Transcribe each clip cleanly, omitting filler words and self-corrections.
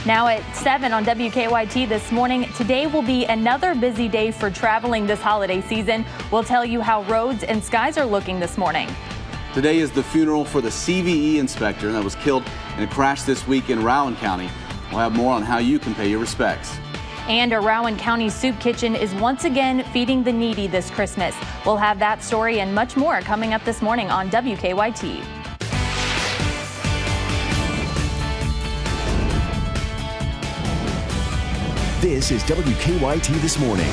Now at 7 on WKYT this morning, today will be another busy day for traveling this holiday season. We'll tell you how roads and skies are looking this morning. Today is the funeral for the CVE inspector that was killed in a crash this week in Rowan County. We'll have more on how you can pay your respects. And a Rowan County soup kitchen is once again feeding the needy this Christmas. We'll have that story and much more coming up this morning on WKYT. This is WKYT This Morning.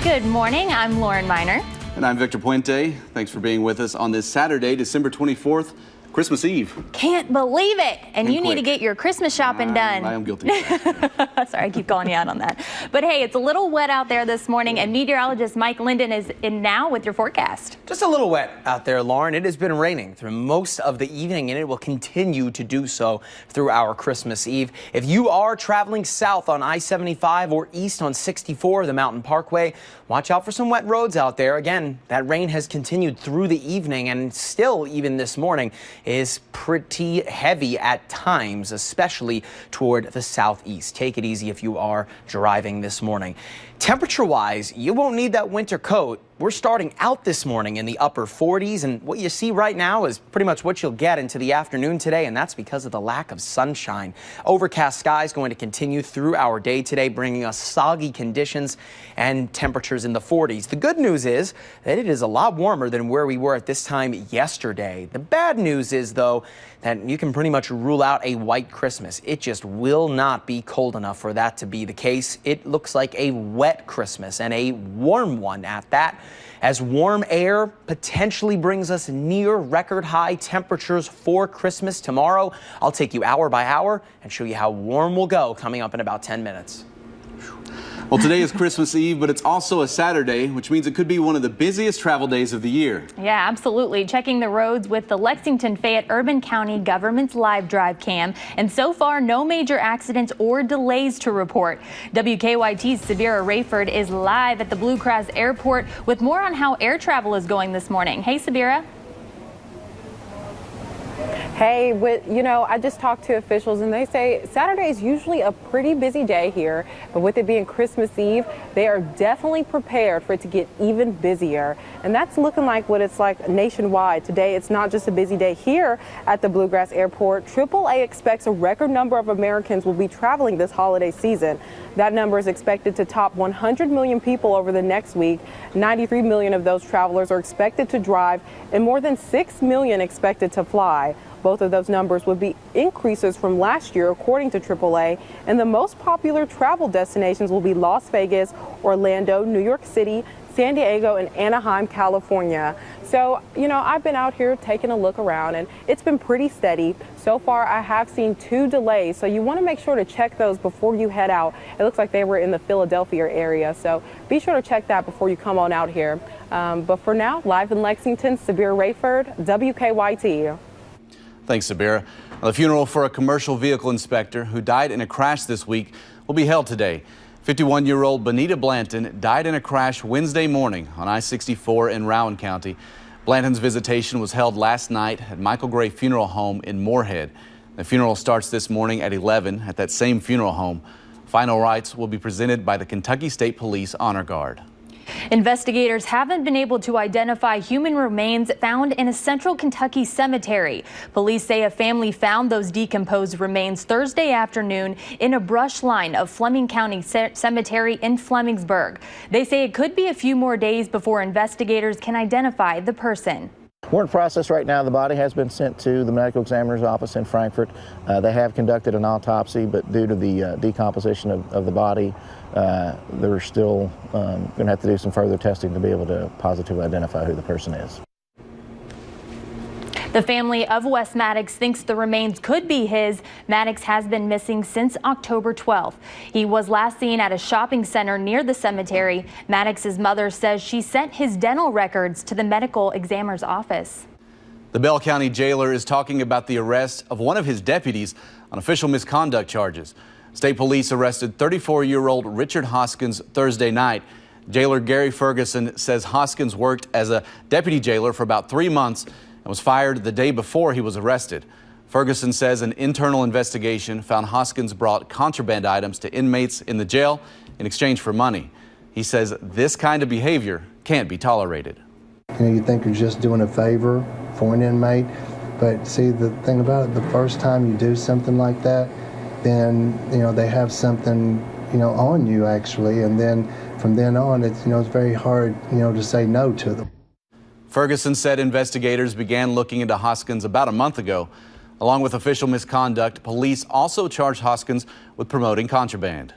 Good morning. I'm Lauren Miner. And I'm Victor Puente. Thanks for being with us on this Saturday, December 24th, Christmas Eve. Can't believe it. And you need to get your Christmas shopping done. I am guilty of that. Sorry, I keep calling you out on that. But hey, it's a little wet out there this morning, and meteorologist Mike Linden is in now with your forecast. Just a little wet out there, Lauren. It has been raining through most of the evening, and it will continue to do so through our Christmas Eve. If you are traveling south on I-75 or east on 64, the Mountain Parkway, watch out for some wet roads out there. Again, that rain has continued through the evening, and still even this morning is pretty heavy at times, especially toward the southeast. Take it easy if you are driving this morning. Temperature-wise, you won't need that winter coat. We're starting out this morning in the upper 40s, and what you see right now is pretty much what you'll get into the afternoon today, and that's because of the lack of sunshine. Overcast skies going to continue through our day today, bringing us soggy conditions and temperatures in the 40s. The good news is that it is a lot warmer than where we were at this time yesterday. The bad news is, though, that you can pretty much rule out a white Christmas. It just will not be cold enough for that to be the case. It looks like a wet Christmas, and a warm one at that, as warm air potentially brings us near record high temperatures for Christmas tomorrow. I'll take you hour by hour and show you how warm we'll go coming up in about 10 minutes. Well, today is Christmas Eve, but it's also a Saturday, which means it could be one of the busiest travel days of the year. Yeah, absolutely. Checking the roads with the Lexington-Fayette Urban County Government's live drive cam. And so far, no major accidents or delays to report. WKYT's Sabira Rayford is live at the Blue Cross Airport with more on how air travel is going this morning. Hey, Sabira. Hey, I just talked to officials and they say Saturday is usually a pretty busy day here, but with it being Christmas Eve, they are definitely prepared for it to get even busier. And that's looking like what it's like nationwide. Today, it's not just a busy day here at the Bluegrass Airport. AAA expects a record number of Americans will be traveling this holiday season. That number is expected to top 100 million people over the next week. 93 million of those travelers are expected to drive and more than 6 million expected to fly. Both of those numbers would be increases from last year, according to AAA. And the most popular travel destinations will be Las Vegas, Orlando, New York City, San Diego, and Anaheim, California. So, I've been out here taking a look around, and it's been pretty steady. So far, I have seen 2 delays, so you want to make sure to check those before you head out. It looks like they were in the Philadelphia area, so be sure to check that before you come on out here. But for now, live in Lexington, Sabir Rayford, WKYT. Thanks, Sabira. The funeral for a commercial vehicle inspector who died in a crash this week will be held today. 51-year-old Benita Blanton died in a crash Wednesday morning on I-64 in Rowan County. Blanton's visitation was held last night at Michael Gray Funeral Home in Moorhead. The funeral starts this morning at 11 at that same funeral home. Final rites will be presented by the Kentucky State Police Honor Guard. Investigators haven't been able to identify human remains found in a central Kentucky cemetery. Police say a family found those decomposed remains Thursday afternoon in a brush line of Fleming County Cemetery in Flemingsburg. They say it could be a few more days before investigators can identify the person. We're in process right now. The body has been sent to the medical examiner's office in Frankfort. They have conducted an autopsy, but due to the decomposition of the body, they're still going to have to do some further testing to be able to positively identify who the person is. The family of Wes Maddox thinks the remains could be his. Maddox has been missing since October 12th. He was last seen at a shopping center near the cemetery. Maddox's mother says she sent his dental records to the medical examiner's office. The Bell County jailer is talking about the arrest of one of his deputies on official misconduct charges. State police arrested 34-year-old Richard Hoskins Thursday night. Jailer Gary Ferguson says Hoskins worked as a deputy jailer for about 3 months and was fired the day before he was arrested. Ferguson says an internal investigation found Hoskins brought contraband items to inmates in the jail in exchange for money. He says this kind of behavior can't be tolerated. You think you're just doing a favor for an inmate, but see, the thing about it, the first time you do something like that, then they have something on you actually, and then from then on it's it's very hard to say no to them. Ferguson said investigators began looking into Hoskins about a month ago. Along with official misconduct, police also charged Hoskins with promoting contraband.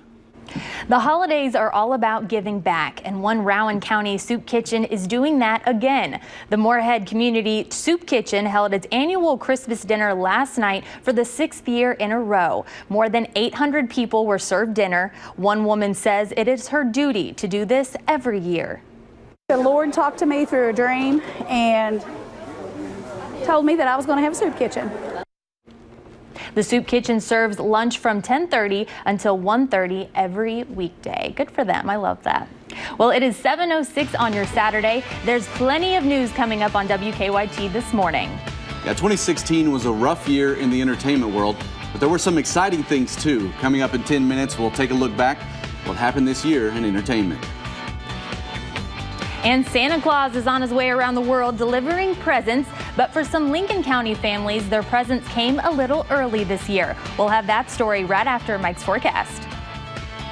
The holidays are all about giving back, and one Rowan County soup kitchen is doing that again. The Moorhead Community Soup Kitchen held its annual Christmas dinner last night for the 6th year in a row. More than 800 people were served dinner. One woman says it is her duty to do this every year. The Lord talked to me through a dream and told me that I was going to have a soup kitchen. The soup kitchen serves lunch from 10:30 until 1:30 every weekday. Good for them. I love that. Well, it is 7:06 on your Saturday. There's plenty of news coming up on WKYT this morning. Yeah, 2016 was a rough year in the entertainment world, but there were some exciting things too. Coming up in 10 minutes, we'll take a look back what happened this year in entertainment. And Santa Claus is on his way around the world delivering presents, but for some Lincoln County families, their presents came a little early this year. We'll have that story right after Mike's forecast.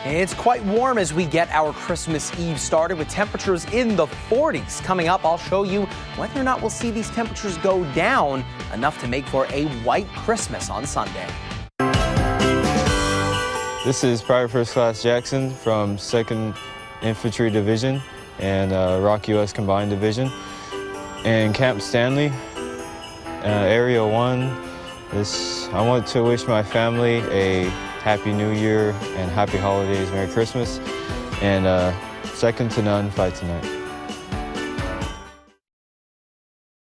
It's quite warm as we get our Christmas Eve started with temperatures in the 40s. Coming up, I'll show you whether or not we'll see these temperatures go down enough to make for a white Christmas on Sunday. This is Private First Class Jackson from 2nd Infantry Division and Rock U.S. Combined Division. In Camp Stanley, Area 1, I want to wish my family a Happy New Year and Happy Holidays, Merry Christmas, and second to none, fight tonight.